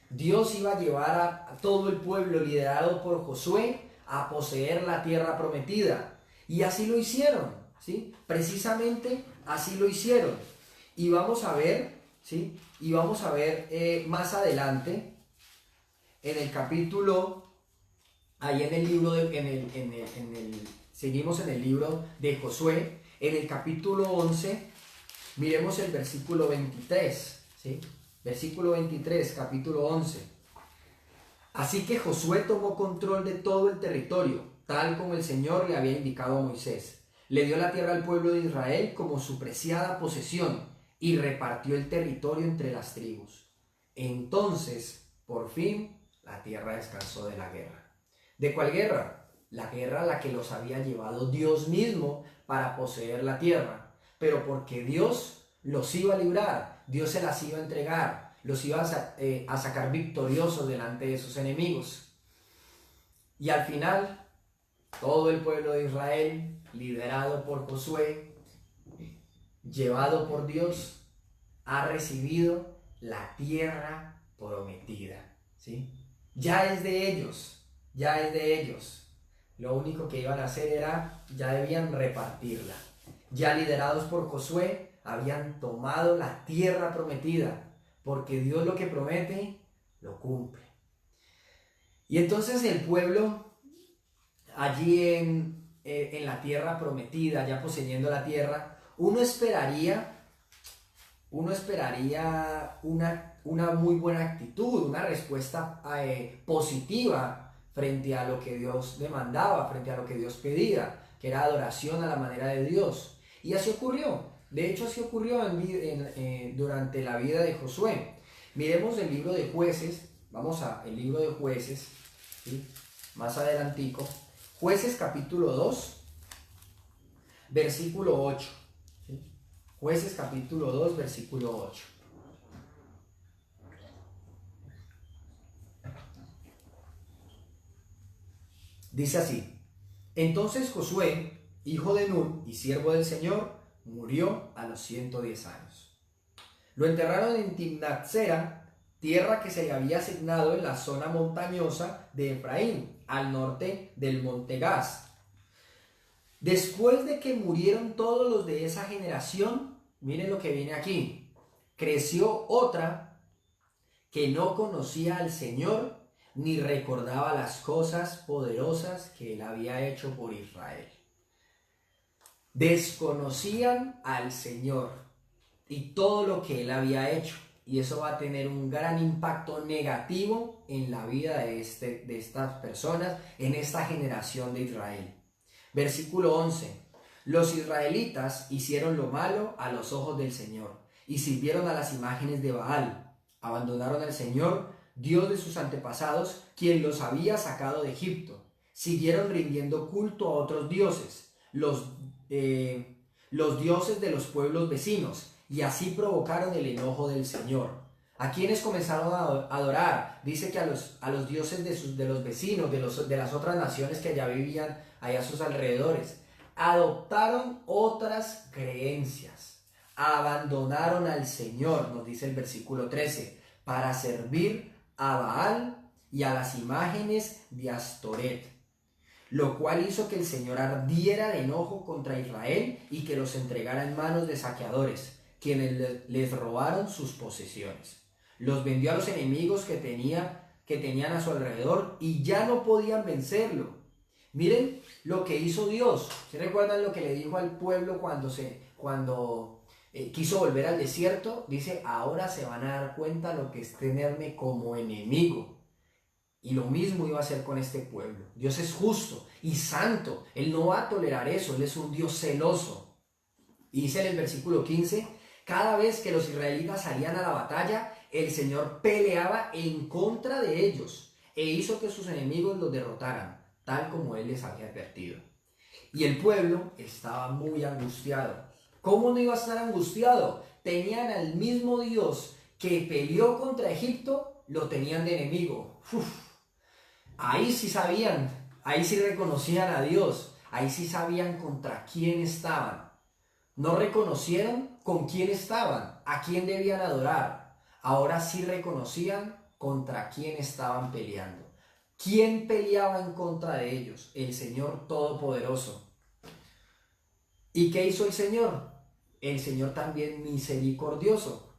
Dios iba a llevar a todo el pueblo liderado por Josué a poseer la tierra prometida. Y así lo hicieron, ¿sí? Precisamente así lo hicieron. Y vamos a ver, ¿sí? Y vamos a ver más adelante, en el capítulo, ahí en el libro, seguimos en el libro de Josué, en el capítulo 11, miremos el versículo 23, ¿sí? Versículo 23, capítulo 11. Así que Josué tomó control de todo el territorio, tal como el Señor le había indicado a Moisés. Le dio la tierra al pueblo de Israel como su preciada posesión y repartió el territorio entre las tribus. Entonces, por fin, la tierra descansó de la guerra. ¿De cuál guerra? La guerra a la que los había llevado Dios mismo para poseer la tierra, pero porque Dios los iba a librar, Dios se las iba a entregar, los iba a sacar victoriosos delante de sus enemigos. Y al final, todo el pueblo de Israel, liderado por Josué, llevado por Dios, ha recibido la tierra prometida, ¿sí? Ya es de ellos, ya es de ellos. Lo único que iban a hacer era, ya debían repartirla. Ya liderados por Josué, habían tomado la tierra prometida, porque Dios lo que promete, lo cumple. Y entonces el pueblo, allí en la tierra prometida, ya poseyendo la tierra, uno esperaría una muy buena actitud, una respuesta positiva frente a lo que Dios demandaba, frente a lo que Dios pedía, que era adoración a la manera de Dios. Y así ocurrió. De hecho, así ocurrió durante la vida de Josué. Miremos el libro de Jueces. Vamos al libro de Jueces, ¿sí? Más adelantico. Jueces capítulo 2, versículo 8. ¿Sí? Jueces capítulo 2, versículo 8. Dice así: Entonces Josué, hijo de Nun y siervo del Señor, murió a los 110 años. Lo enterraron en Timnat-Sera, tierra que se le había asignado en la zona montañosa de Efraín, al norte del monte Gaz. Después de que murieron todos los de esa generación, miren lo que viene aquí, creció otra que no conocía al Señor ni recordaba las cosas poderosas que él había hecho por Israel. Desconocían al Señor y todo lo que él había hecho, y eso va a tener un gran impacto negativo en la vida de estas personas, en esta generación de Israel. Versículo 11. Los israelitas hicieron lo malo a los ojos del Señor y sirvieron a las imágenes de Baal. Abandonaron al Señor, Dios de sus antepasados, quien los había sacado de Egipto. Siguieron rindiendo culto a otros dioses, los dioses de los pueblos vecinos, y así provocaron el enojo del Señor. ¿A quiénes comenzaron a adorar? Dice que a los dioses de los vecinos, de las otras naciones que allá vivían, allá a sus alrededores. Adoptaron otras creencias. Abandonaron al Señor, nos dice el versículo 13, para servir a Baal y a las imágenes de Astoret, lo cual hizo que el Señor ardiera de enojo contra Israel y que los entregara en manos de saqueadores, quienes les robaron sus posesiones. Los vendió a los enemigos que tenían a su alrededor y ya no podían vencerlo. Miren lo que hizo Dios. ¿Se recuerdan lo que le dijo al pueblo cuando quiso volver al desierto? Dice, ahora se van a dar cuenta lo que es tenerme como enemigo. Y lo mismo iba a hacer con este pueblo. Dios es justo y santo. Él no va a tolerar eso. Él es un Dios celoso. Y dice en el versículo 15, cada vez que los israelitas salían a la batalla, el Señor peleaba en contra de ellos e hizo que sus enemigos los derrotaran, tal como Él les había advertido. Y el pueblo estaba muy angustiado. ¿Cómo no iba a estar angustiado? Tenían al mismo Dios que peleó contra Egipto, lo tenían de enemigo. Ahí sí sabían, ahí sí reconocían a Dios, ahí sí sabían contra quién estaban. No reconocieron con quién estaban, a quién debían adorar. Ahora sí reconocían contra quién estaban peleando. ¿Quién peleaba en contra de ellos? El Señor Todopoderoso. ¿Y qué hizo el Señor? El Señor también misericordioso.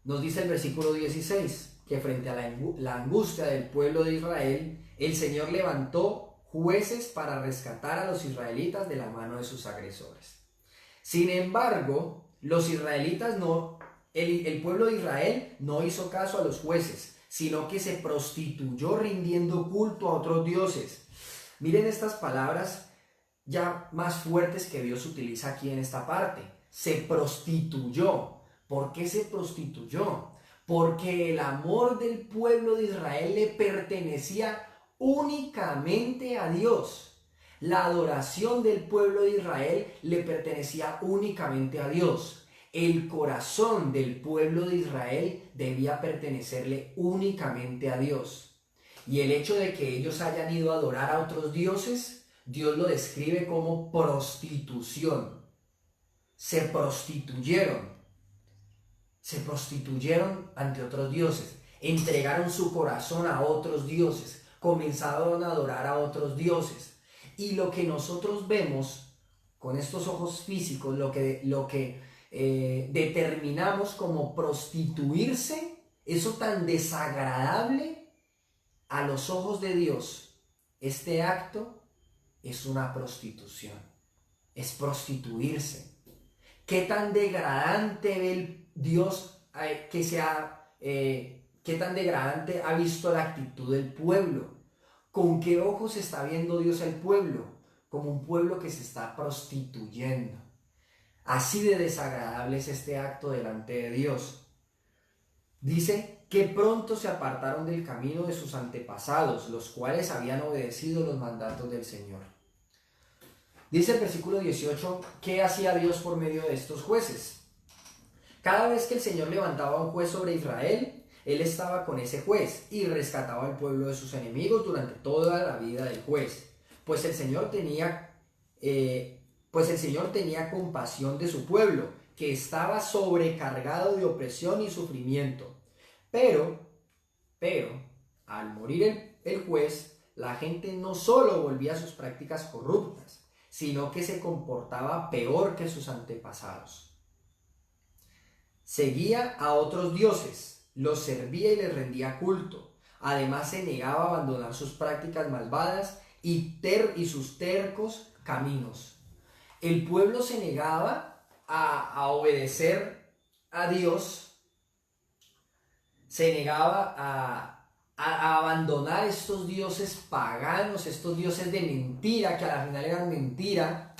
Nos dice el versículo 16, que frente a la angustia del pueblo de Israel, el Señor levantó jueces para rescatar a los israelitas de la mano de sus agresores. Sin embargo, los israelitas el pueblo de Israel no hizo caso a los jueces, sino que se prostituyó rindiendo culto a otros dioses. Miren estas palabras ya más fuertes que Dios utiliza aquí en esta parte. Se prostituyó. ¿Por qué se prostituyó? Porque el amor del pueblo de Israel le pertenecía únicamente a Dios. La adoración del pueblo de Israel le pertenecía únicamente a Dios. El corazón del pueblo de Israel debía pertenecerle únicamente a Dios. Y el hecho de que ellos hayan ido a adorar a otros dioses, Dios lo describe como prostitución. Se prostituyeron ante otros dioses, entregaron su corazón a otros dioses, comenzaron a adorar a otros dioses. Y lo que nosotros vemos con estos ojos físicos, lo que determinamos como prostituirse, eso tan desagradable a los ojos de Dios, este acto es una prostitución, es prostituirse. ¿Qué tan degradante ve el Dios qué tan degradante ha visto la actitud del pueblo? ¿Con qué ojos está viendo Dios al pueblo? Como un pueblo que se está prostituyendo. Así de desagradable es este acto delante de Dios. Dice que pronto se apartaron del camino de sus antepasados, los cuales habían obedecido los mandatos del Señor. Dice el versículo 18, ¿qué hacía Dios por medio de estos jueces? Cada vez que el Señor levantaba un juez sobre Israel, Él estaba con ese juez y rescataba al pueblo de sus enemigos durante toda la vida del juez, pues el Señor tenía compasión de su pueblo, que estaba sobrecargado de opresión y sufrimiento. Pero, al morir el juez, la gente no solo volvía a sus prácticas corruptas, sino que se comportaba peor que sus antepasados. Seguía a otros dioses, los servía y les rendía culto. Además se negaba a abandonar sus prácticas malvadas y sus tercos caminos. El pueblo se negaba a obedecer a Dios, se negaba a abandonar estos dioses paganos, estos dioses de mentira, que a la final eran mentira,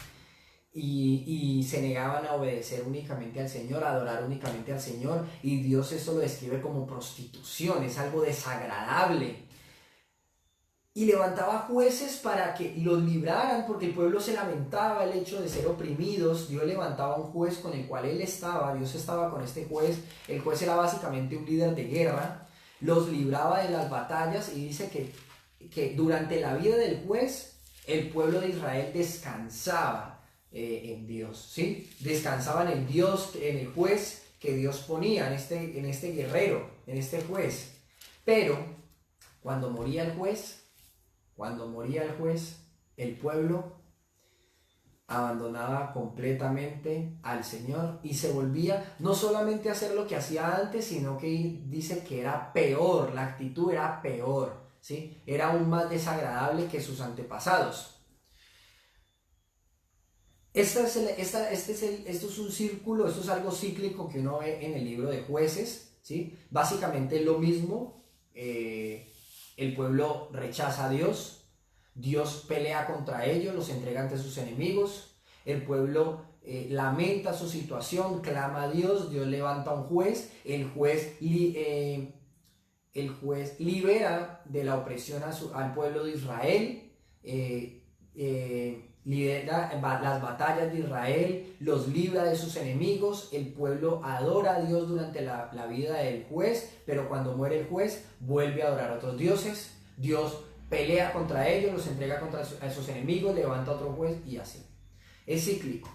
y se negaban a obedecer únicamente al Señor, a adorar únicamente al Señor, y Dios eso lo describe como prostitución, es algo desagradable. y levantaba jueces para que los libraran, porque el pueblo se lamentaba el hecho de ser oprimidos. Dios levantaba un juez con el cual él estaba, Dios estaba con este juez. El juez era básicamente un líder de guerra, los libraba de las batallas, y dice que durante la vida del juez el pueblo de Israel descansaba en Dios, ¿sí? Descansaban en Dios, en el juez que Dios ponía, en este guerrero, en este juez. Pero cuando moría el juez, el pueblo abandonaba completamente al Señor y se volvía no solamente a hacer lo que hacía antes, sino que dice que era peor, la actitud era peor, ¿sí? Era aún más desagradable que sus antepasados. Esto es un círculo, esto es algo cíclico que uno ve en el libro de Jueces, ¿sí? Básicamente lo mismo. El pueblo rechaza a Dios, Dios pelea contra ellos, los entrega ante sus enemigos, el pueblo lamenta su situación, clama a Dios, Dios levanta a un juez, el juez libera de la opresión al pueblo de Israel, lidera las batallas de Israel, los libra de sus enemigos. El pueblo adora a Dios durante la vida del juez, pero cuando muere el juez vuelve a adorar a otros dioses. Dios pelea contra ellos, los entrega a sus enemigos, levanta a otro juez, y así. Es cíclico,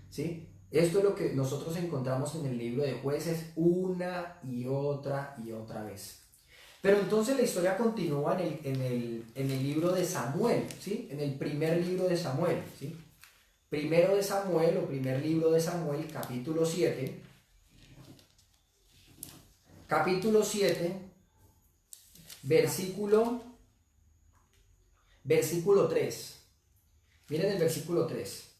¿sí? Esto es lo que nosotros encontramos en el libro de Jueces una y otra vez. Pero entonces la historia continúa en el libro de Samuel, ¿sí? En el primer libro de Samuel, ¿sí? Primero de Samuel, o primer libro de Samuel, capítulo 7. Capítulo 7, versículo 3. Miren el versículo 3.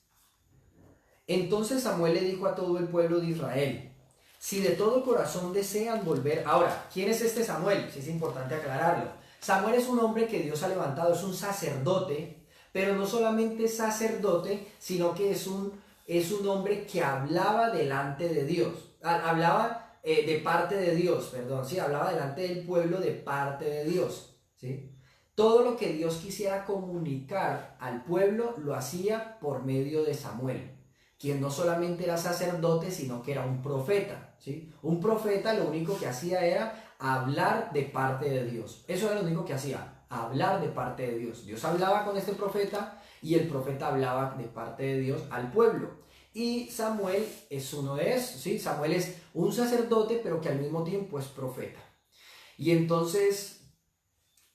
Entonces Samuel le dijo a todo el pueblo de Israel: si de todo corazón desean volver... Ahora, ¿quién es este Samuel? Sí, es importante aclararlo. Samuel es un hombre que Dios ha levantado, es un sacerdote, pero no solamente sacerdote, sino que es un hombre que hablaba delante de Dios. Hablaba de parte de Dios, perdón, sí, hablaba delante del pueblo de parte de Dios, ¿sí? Todo lo que Dios quisiera comunicar al pueblo lo hacía por medio de Samuel, quien no solamente era sacerdote, sino que era un profeta, ¿sí? Un profeta lo único que hacía era hablar de parte de Dios. Eso era lo único que hacía, hablar de parte de Dios. Dios hablaba con este profeta y el profeta hablaba de parte de Dios al pueblo. Y Samuel es uno de esos, ¿sí? Samuel es un sacerdote, pero que al mismo tiempo es profeta. Y entonces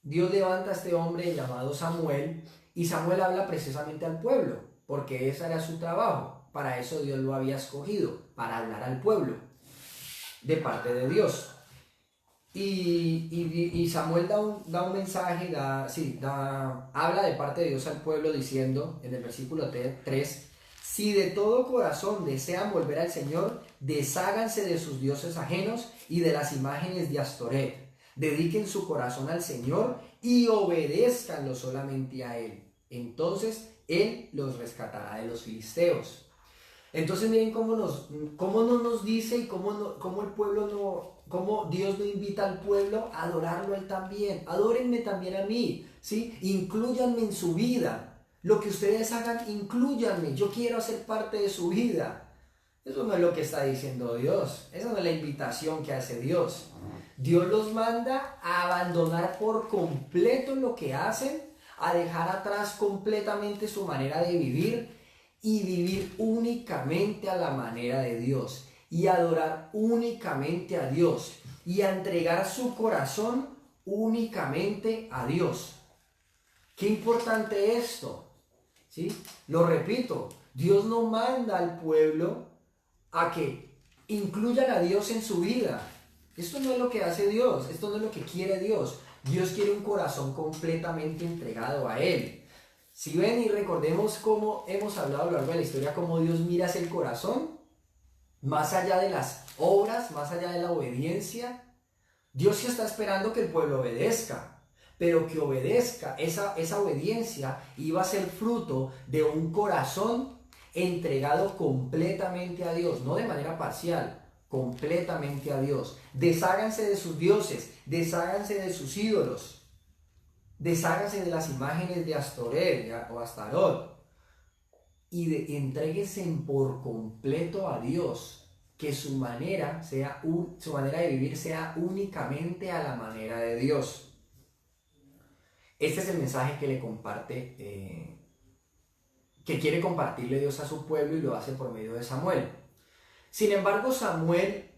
Dios levanta a este hombre llamado Samuel, y Samuel habla precisamente al pueblo, porque ese era su trabajo. Para eso Dios lo había escogido, para hablar al pueblo de parte de Dios. Y Samuel da un mensaje, habla de parte de Dios al pueblo diciendo en el versículo 3: si de todo corazón desean volver al Señor, desháganse de sus dioses ajenos y de las imágenes de Astoret. Dediquen su corazón al Señor y obedézcanlo solamente a Él. Entonces Él los rescatará de los filisteos. Entonces miren cómo no nos dice, y cómo el pueblo no, cómo Dios no invita al pueblo a adorarlo a Él también. Adórenme también a mí, ¿sí? Inclúyanme en su vida. Lo que ustedes hagan, inclúyanme. Yo quiero hacer parte de su vida. Eso no es lo que está diciendo Dios. Esa no es la invitación que hace Dios. Dios los manda a abandonar por completo lo que hacen, a dejar atrás completamente su manera de vivir, y vivir únicamente a la manera de Dios, y adorar únicamente a Dios, y a entregar su corazón únicamente a Dios. Qué importante esto, ¿sí? Lo repito, Dios no manda al pueblo a que incluyan a Dios en su vida. Esto no es lo que hace Dios, esto no es lo que quiere Dios. Dios quiere un corazón completamente entregado a Él. Si ven y recordemos cómo hemos hablado a lo largo de la historia, cómo Dios mira hacia el corazón, más allá de las obras, más allá de la obediencia. Dios sí está esperando que el pueblo obedezca, pero que obedezca, esa obediencia iba a ser fruto de un corazón entregado completamente a Dios, no de manera parcial, completamente a Dios. Desháganse de sus dioses, desháganse de sus ídolos. deshágase de las imágenes de Astoret o Astarot y entréguese por completo a Dios, que su manera de vivir sea únicamente a la manera de Dios. Este es el mensaje que le comparte, que quiere compartirle Dios a su pueblo, y lo hace por medio de Samuel. Sin embargo, Samuel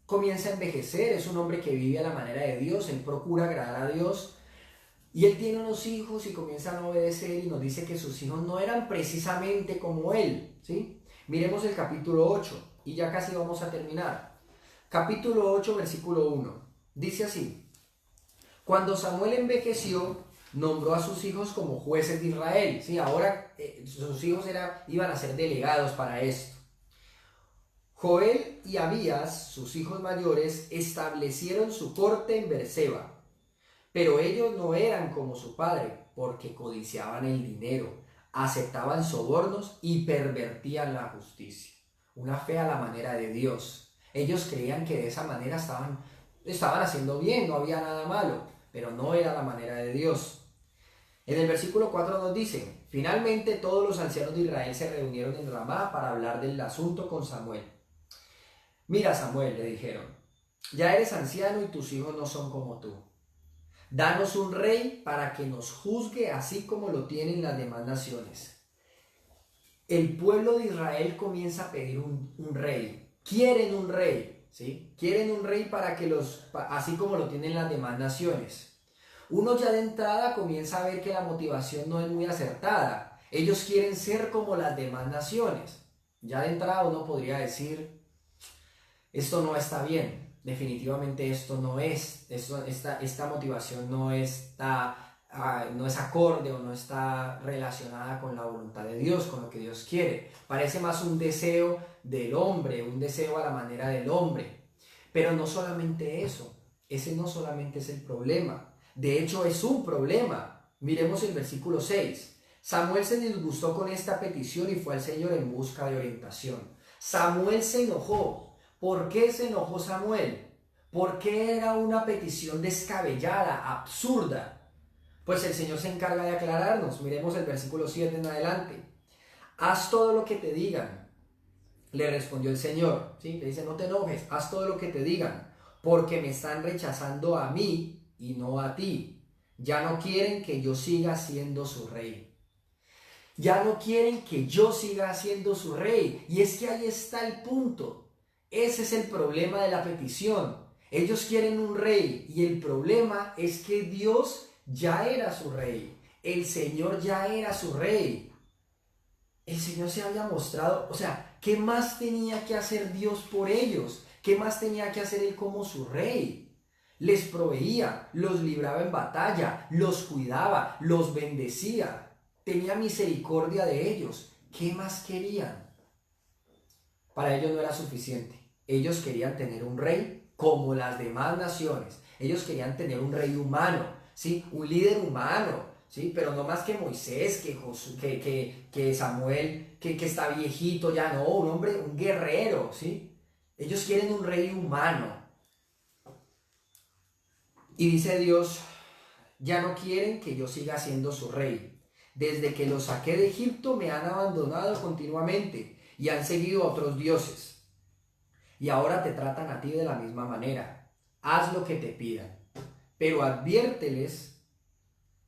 comienza a envejecer, es un hombre que vive a la manera de Dios, él procura agradar a Dios, y él tiene unos hijos y comienza a obedecer, y nos dice que sus hijos no eran precisamente como él, ¿sí? Miremos el capítulo 8, y ya casi vamos a terminar. Capítulo 8, versículo 1. Dice así: cuando Samuel envejeció, nombró a sus hijos como jueces de Israel, ¿sí? Ahora sus hijos iban a ser delegados para esto. Joel y Abías, sus hijos mayores, establecieron su corte en Beerseba. Pero ellos no eran como su padre, porque codiciaban el dinero, aceptaban sobornos y pervertían la justicia. Una fe a la manera de Dios. Ellos creían que de esa manera estaban haciendo bien, no había nada malo, pero no era la manera de Dios. En el versículo 4 nos dice: finalmente todos los ancianos de Israel se reunieron en Ramá para hablar del asunto con Samuel. Mira, Samuel, le dijeron, ya eres anciano y tus hijos no son como tú. Danos un rey para que nos juzgue así como lo tienen las demás naciones. El pueblo de Israel comienza a pedir un rey. Quieren un rey, ¿sí? Quieren un rey así como lo tienen las demás naciones. Uno ya de entrada comienza a ver que la motivación no es muy acertada. Ellos quieren ser como las demás naciones. Ya de entrada uno podría decir: esto no está bien, definitivamente esto no es, esta motivación no es acorde o no está relacionada con la voluntad de Dios, con lo que Dios quiere. Parece más un deseo del hombre, un deseo a la manera del hombre. Pero no solamente eso, ese no solamente es el problema, de hecho es un problema. Miremos el versículo 6. Samuel se disgustó con esta petición y fue al Señor en busca de orientación. Samuel se enojó. ¿Por qué se enojó Samuel? ¿Por qué era una petición descabellada, absurda? Pues el Señor se encarga de aclararnos. Miremos el versículo 7 en adelante. Haz todo lo que te digan, le respondió el Señor. ¿Sí? Le dice: no te enojes, haz todo lo que te digan, porque me están rechazando a mí y no a ti. Ya no quieren que yo siga siendo su rey. Ya no quieren que yo siga siendo su rey. Y es que ahí está el punto. Ese es el problema de la petición. Ellos quieren un rey y el problema es que Dios ya era su rey. El Señor ya era su rey. El Señor se había mostrado, o sea, ¿qué más tenía que hacer Dios por ellos? ¿Qué más tenía que hacer Él como su rey? Les proveía, los libraba en batalla, los cuidaba, los bendecía, tenía misericordia de ellos. ¿Qué más querían? Para ellos no era suficiente. Ellos querían tener un rey como las demás naciones. Ellos querían tener un rey humano, ¿sí? Un líder humano, ¿sí? Pero no más que Moisés, que Samuel, que está viejito ya, no, un hombre, un guerrero, ¿sí? Ellos quieren un rey humano. Y dice Dios: ya no quieren que yo siga siendo su rey. Desde que los saqué de Egipto me han abandonado continuamente y han seguido a otros dioses. Y ahora te tratan a ti de la misma manera. Haz lo que te pidan, pero adviérteles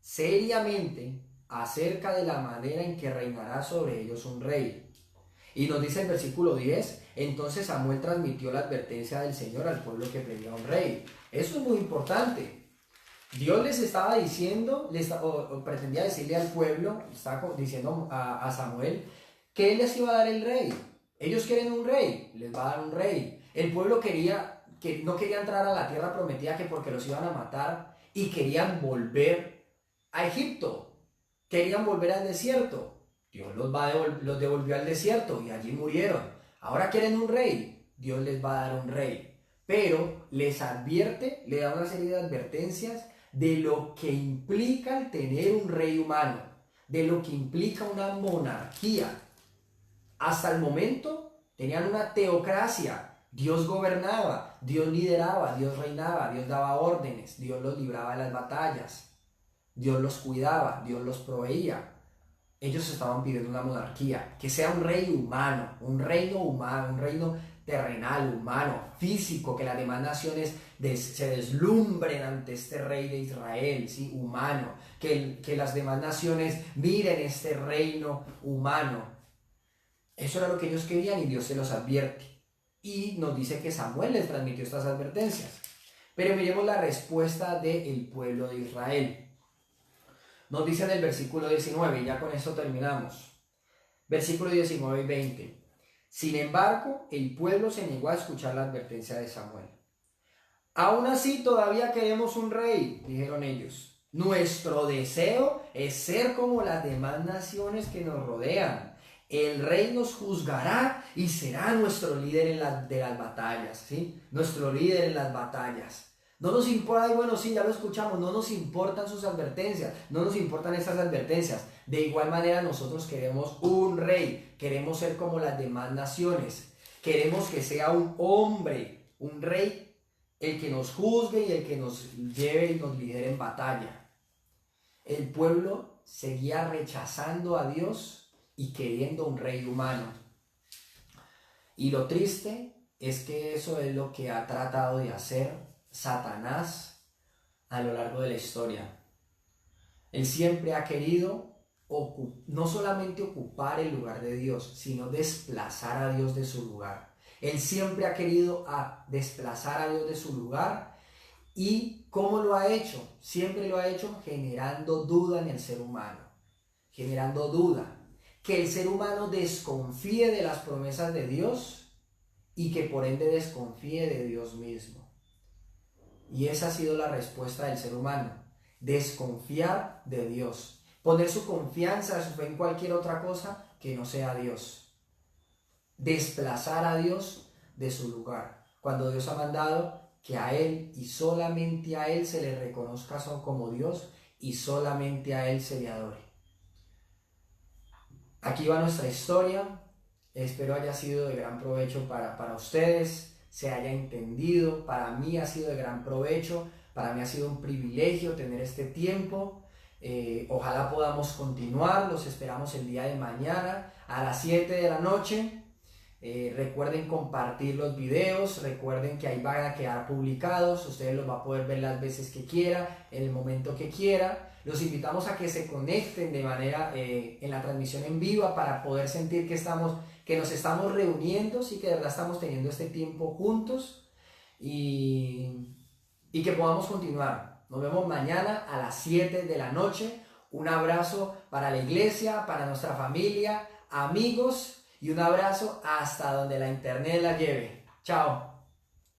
seriamente acerca de la manera en que reinará sobre ellos un rey. Y nos dice el versículo 10, entonces Samuel transmitió la advertencia del Señor al pueblo que pedía un rey. Eso es muy importante. Dios les estaba diciendo, o pretendía decirle al pueblo, estaba diciendo a Samuel, que Él les iba a dar el rey. Ellos quieren un rey, les va a dar un rey. El pueblo no quería entrar a la tierra prometida, que porque los iban a matar, y querían volver a Egipto. Querían volver al desierto. Dios los devolvió al desierto y allí murieron. Ahora quieren un rey. Dios les va a dar un rey. Pero les advierte, le da una serie de advertencias de lo que implica el tener un rey humano, de lo que implica una monarquía. Hasta el momento tenían una teocracia. Dios gobernaba, Dios lideraba, Dios reinaba, Dios daba órdenes, Dios los libraba de las batallas. Dios los cuidaba, Dios los proveía. Ellos estaban pidiendo una monarquía, que sea un rey humano, un reino terrenal, humano, físico, que las demás naciones se deslumbren ante este rey de Israel, ¿sí? Humano, que las demás naciones miren este reino humano. Eso era lo que ellos querían y Dios se los advierte. Y nos dice que Samuel les transmitió estas advertencias. Pero miremos la respuesta del pueblo de Israel. Nos dice en el versículo 19, y ya con esto terminamos. Versículo 19 y 20. Sin embargo, el pueblo se negó a escuchar la advertencia de Samuel. Aún así, todavía queremos un rey, dijeron ellos. Nuestro deseo es ser como las demás naciones que nos rodean. El rey nos juzgará y será nuestro líder de las batallas, ¿sí? Nuestro líder en las batallas. No nos importa, y bueno, sí, ya lo escuchamos, no nos importan sus advertencias, no nos importan estas advertencias. De igual manera nosotros queremos un rey, queremos ser como las demás naciones, queremos que sea un hombre, un rey, el que nos juzgue y el que nos lleve y nos lidere en batalla. El pueblo seguía rechazando a Dios y queriendo un rey humano. Y lo triste es que eso es lo que ha tratado de hacer Satanás a lo largo de la historia. Él siempre ha querido no solamente ocupar el lugar de Dios, sino desplazar a Dios de su lugar. Él siempre ha querido desplazar a Dios de su lugar. ¿Y cómo lo ha hecho? Siempre lo ha hecho generando duda en el ser humano. Generando duda. Que el ser humano desconfíe de las promesas de Dios y que por ende desconfíe de Dios mismo. Y esa ha sido la respuesta del ser humano, desconfiar de Dios, poner su confianza, su fe en cualquier otra cosa que no sea Dios, desplazar a Dios de su lugar, cuando Dios ha mandado que a Él y solamente a Él se le reconozca como Dios y solamente a Él se le adore. Aquí va nuestra historia, espero haya sido de gran provecho para ustedes, se haya entendido. Para mí ha sido de gran provecho, para mí ha sido un privilegio tener este tiempo. Ojalá podamos continuar, los esperamos el día de mañana a las 7 de la noche. Recuerden compartir los videos, recuerden que ahí van a quedar publicados, ustedes los van a poder ver las veces que quiera, en el momento que quiera. Los invitamos a que se conecten de manera en la transmisión en vivo para poder sentir que nos estamos reuniendo, sí, que de verdad estamos teniendo este tiempo juntos y que podamos continuar. Nos vemos mañana a las 7 de la noche. Un abrazo para la iglesia, para nuestra familia, amigos y un abrazo hasta donde la internet la lleve. Chao.